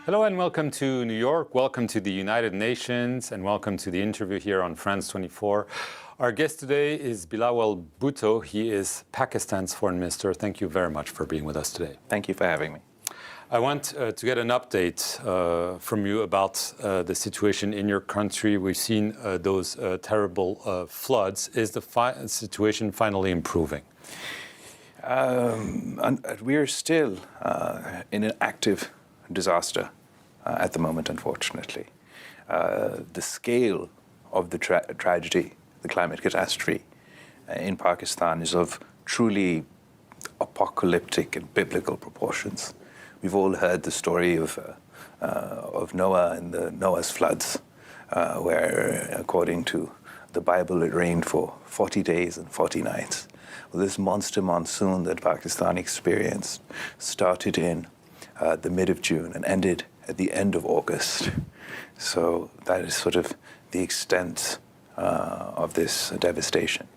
Hello and welcome to New York, welcome to the United Nations, and welcome to the interview here on France 24. Our guest today is Bilawal Bhutto. He is Pakistan's foreign minister. Thank you very much for being with us today. Thank you for having me. I want to get an update from you about the situation in your country. We've seen those terrible floods. Is the situation finally improving? We are still in an active disaster at the moment, unfortunately. The scale of the tragedy, the climate catastrophe in Pakistan is of truly apocalyptic and biblical proportions. We've all heard the story of Noah and the Noah's floods, where, according to the Bible, it rained for 40 days and 40 nights. Well, this monster monsoon that Pakistan experienced started in the mid of June and ended at the end of August. So that is sort of the extent of this devastation.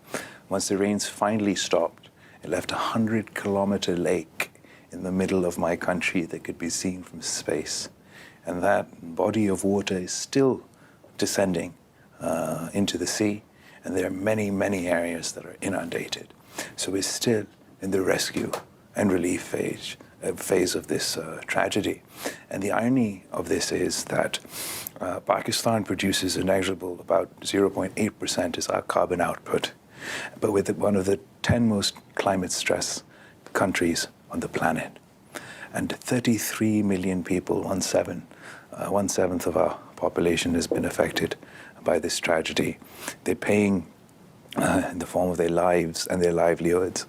Once the rains finally stopped, it left a 100-kilometer lake in the middle of my country that could be seen from space. And that body of water is still descending into the sea, and there are many, many areas that are inundated. So we're still in the rescue and relief phase of this tragedy. And the irony of this is that Pakistan produces a negligible, about 0.8% is our carbon output, but with one of the 10 most climate stress countries on the planet. And 33 million people, one seventh of our population has been affected by this tragedy. They're paying in the form of their lives and their livelihoods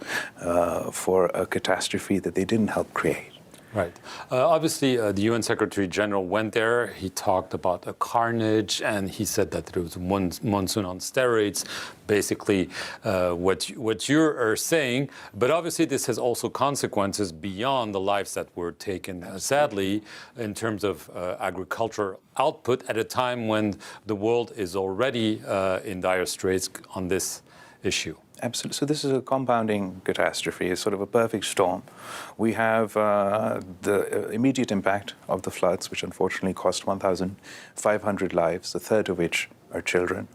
for a catastrophe that they didn't help create. Right. Obviously, the UN Secretary General went there. He talked about a carnage, and he said that there was one monsoon on steroids, basically what you are saying. But obviously, this has also consequences beyond the lives that were taken, sadly, in terms of agricultural output at a time when the world is already in dire straits on this issue. Absolutely. So this is a compounding catastrophe. It's sort of a perfect storm. We have the immediate impact of the floods, which unfortunately cost 1,500 lives, a third of which are children.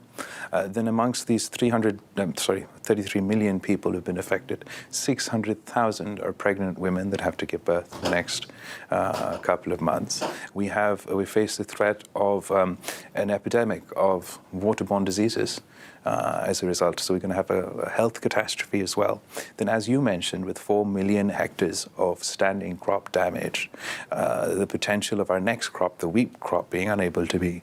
Then amongst these 33 million people who've been affected, 600,000 are pregnant women that have to give birth in the next couple of months. We face the threat of an epidemic of waterborne diseases as a result. So we're going to have a health catastrophe as well. Then, as you mentioned, with 4 million hectares of standing crop damage, the potential of our next crop, the wheat crop, being unable to be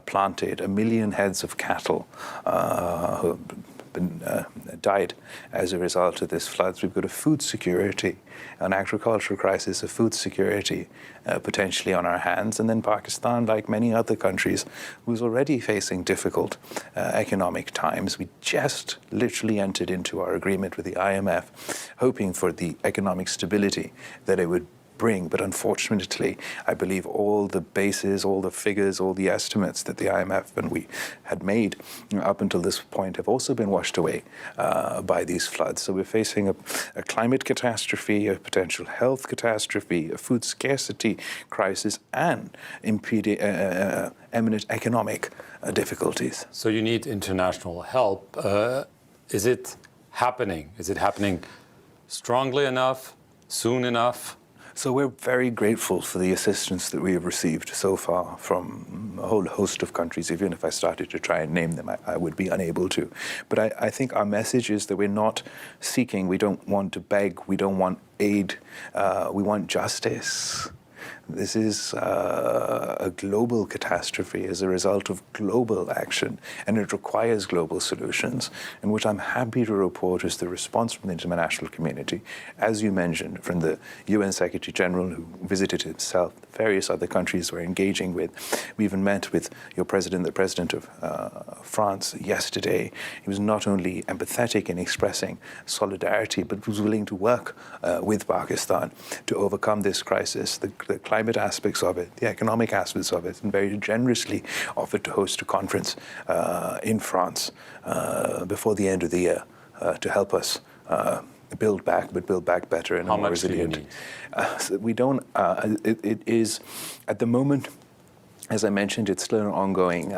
planted, 1 million heads of cattle who died as a result of this floods. We've got a food security, an agricultural crisis, a food security potentially on our hands. And then Pakistan, like many other countries, who's already facing difficult economic times. We just literally entered into our agreement with the IMF, hoping for the economic stability that it would bring. But unfortunately, I believe all the bases, all the figures, all the estimates that the IMF and we had made up until this point have also been washed away by these floods. So we're facing a climate catastrophe, a potential health catastrophe, a food scarcity crisis, and imminent economic difficulties. So you need international help. Is it happening? Is it happening strongly enough, soon enough? So we're very grateful for the assistance that we have received so far from a whole host of countries. Even if I started to try and name them, I would be unable to. But I think our message is that we're not seeking, we don't want to beg, we don't want aid, we want justice. This is a global catastrophe as a result of global action, and it requires global solutions. And what I'm happy to report is the response from the international community, as you mentioned, from the UN Secretary General, who visited himself, various other countries we're engaging with. We even met with your president, the president of France, yesterday. He was not only empathetic in expressing solidarity, but was willing to work with Pakistan to overcome this crisis. The climate aspects of it, the economic aspects of it, and very generously offered to host a conference in France before the end of the year to help us build back, but build back better and How more much do you resilient. need? So we don't. It is at the moment, as I mentioned, it's still an ongoing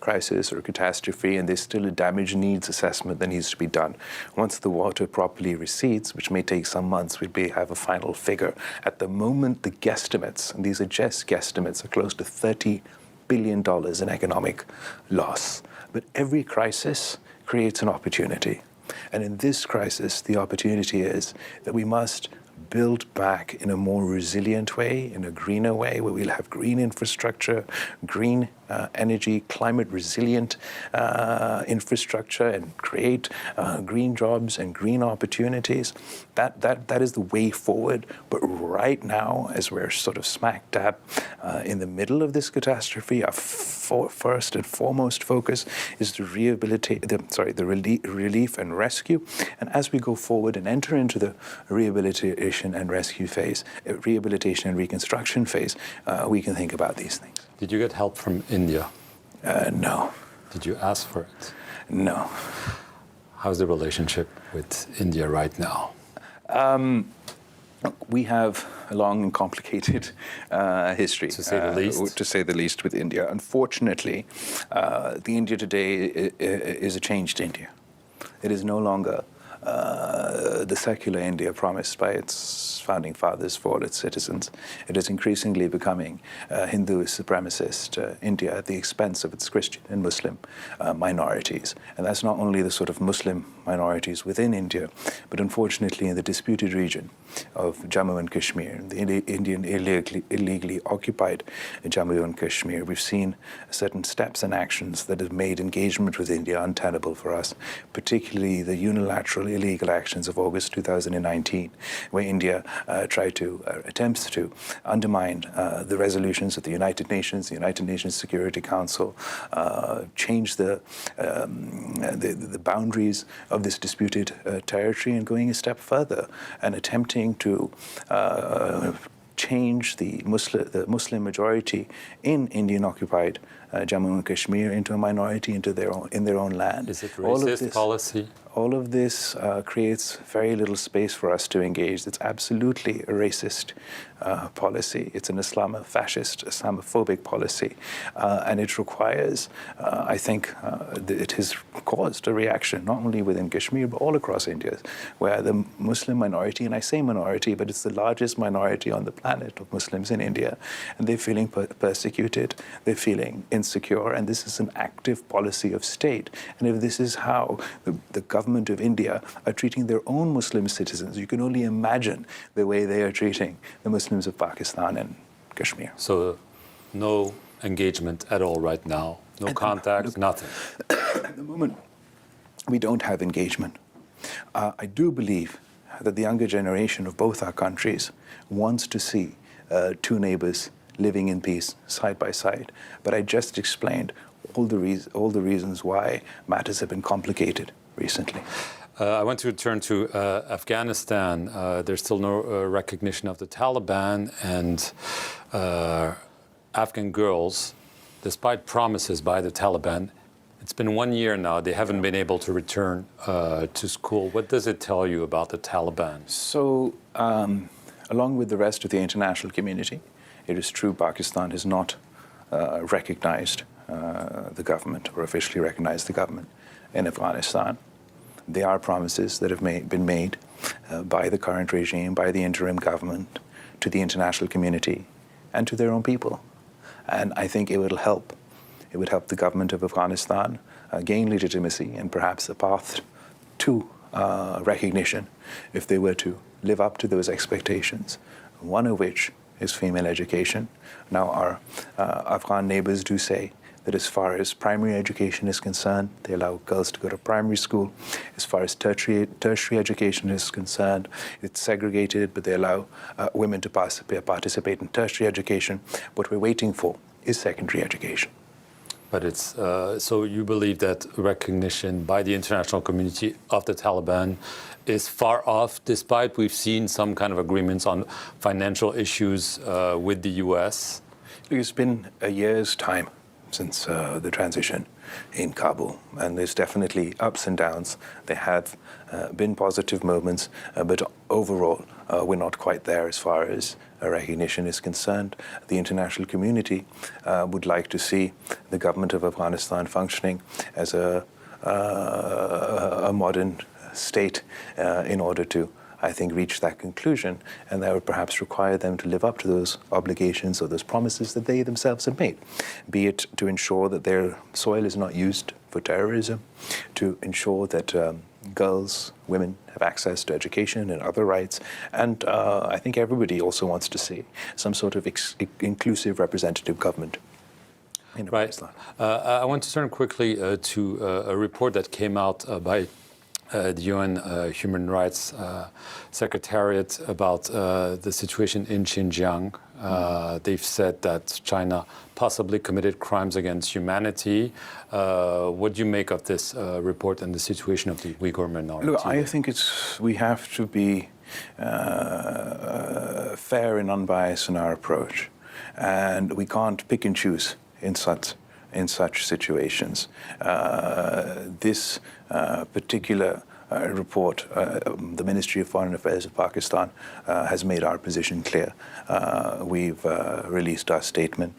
crisis or catastrophe, and there's still a damage needs assessment that needs to be done. Once the water properly recedes, which may take some months, we'll have a final figure. At the moment, the guesstimates, and these are just guesstimates, are close to $30 billion in economic loss. But every crisis creates an opportunity. And in this crisis, the opportunity is that we must build back in a more resilient way, in a greener way, where we'll have green infrastructure, green energy, climate resilient infrastructure, and create green jobs and green opportunities. That is the way forward. But right now, as we're sort of smack dab in the middle of this catastrophe, our first and foremost focus is to relief and rescue. And as we go forward and enter into the rehabilitation and rescue phase, rehabilitation and reconstruction phase, we can think about these things. Did you get help from India? No. Did you ask for it? No. How's the relationship with India right now? We have a long and complicated history, to say the least. To say the least, with India. Unfortunately, the India today is a changed India. It is no longer the secular India promised by its founding fathers for all its citizens. It is increasingly becoming Hindu supremacist India at the expense of its Christian and Muslim minorities. And that's not only the sort of Muslim minorities within India, but unfortunately in the disputed region of Jammu and Kashmir, the Indian illegally occupied Jammu and Kashmir, we've seen certain steps and actions that have made engagement with India untenable for us, particularly the unilateral illegal actions of August 2019, where India attempts to undermine the resolutions of the United Nations Security Council, change the boundaries of this disputed territory, and going a step further and attempting to change the Muslim majority in Indian-occupied Jammu and Kashmir into a minority in their own land. Is it racist policy? All of this creates very little space for us to engage. It's absolutely a racist policy. It's an Islamofascist, Islamophobic policy. And it requires, I think, it has caused a reaction, not only within Kashmir, but all across India, where the Muslim minority, and I say minority, but it's the largest minority on the planet of Muslims in India, and they're feeling persecuted, they're feeling insecure, and this is an active policy of state. And if this is how the government of India are treating their own Muslim citizens, you can only imagine the way they are treating the Muslims of Pakistan and Kashmir. So no engagement at all right now? No contact, nothing? At the moment, we don't have engagement. I do believe that the younger generation of both our countries wants to see two neighbors living in peace side by side. But I just explained all the reasons why matters have been complicated recently. I want to turn to Afghanistan. There's still no recognition of the Taliban, and Afghan girls, despite promises by the Taliban, it's been 1 year now, they haven't been able to return to school. What does it tell you about the Taliban? So, along with the rest of the international community, it is true Pakistan has not recognized the government, or officially recognized the government in Afghanistan. There are promises that have been made by the current regime, by the interim government, to the international community and to their own people. And I think it will help. It would help the government of Afghanistan gain legitimacy and perhaps a path to recognition if they were to live up to those expectations, one of which is female education. Now, our Afghan neighbors do say that as far as primary education is concerned, they allow girls to go to primary school. As far as tertiary education is concerned, it's segregated, but they allow women to participate in tertiary education. What we're waiting for is secondary education. But it's so you believe that recognition by the international community of the Taliban is far off, despite we've seen some kind of agreements on financial issues with the U.S.? It's been a year's time since the transition in Kabul. And there's definitely ups and downs. There have been positive moments, but overall, we're not quite there as far as recognition is concerned. The international community would like to see the government of Afghanistan functioning as a modern state in order to, I think, reach that conclusion, and that would perhaps require them to live up to those obligations or those promises that they themselves have made, be it to ensure that their soil is not used for terrorism, to ensure that girls, women have access to education and other rights, and I think everybody also wants to see some sort of inclusive representative government. Right. I want to turn quickly to a report that came out by the UN Human Rights Secretariat about the situation in Xinjiang. They've said that China possibly committed crimes against humanity. What do you make of this report and the situation of the Uyghur minority? Look, I think we have to be fair and unbiased in our approach, and we can't pick and choose in such situations. This particular report, the Ministry of Foreign Affairs of Pakistan has made our position clear. We've released our statement.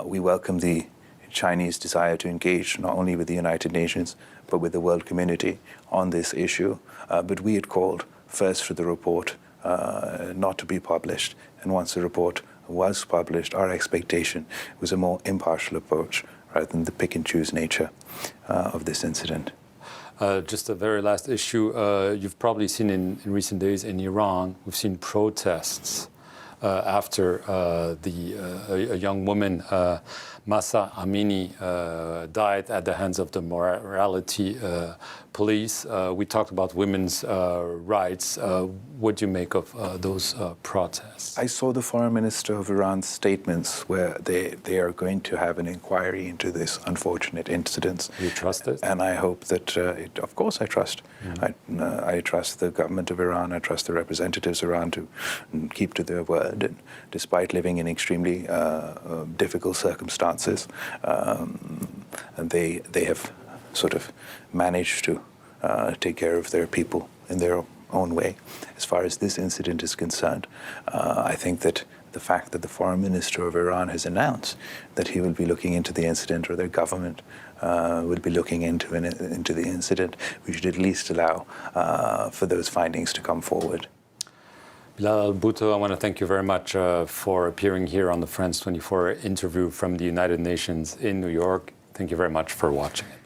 We welcome the Chinese desire to engage not only with the United Nations, but with the world community on this issue. But we had called first for the report not to be published. And once the report was published, our expectation was a more impartial approach rather than the pick and choose nature of this incident. Just a very last issue. You've probably seen in recent days in Iran, we've seen protests after a young woman, Mahsa Amini, died at the hands of the morality police. We talked about women's rights. What do you make of those protests? I saw the foreign minister of Iran's statements where they are going to have an inquiry into this unfortunate incident. You trust it? And I hope that, of course I trust. I trust the government of Iran. I trust the representatives of Iran to keep to their word. And despite living in extremely difficult circumstances, and they have sort of managed to take care of their people in their own way. As far as this incident is concerned, I think that the fact that the foreign minister of Iran has announced that he will be looking into the incident, or their government will be looking into the incident, we should at least allow for those findings to come forward. Bilawal Bhutto, I want to thank you very much for appearing here on the France 24 interview from the United Nations in New York. Thank you very much for watching it.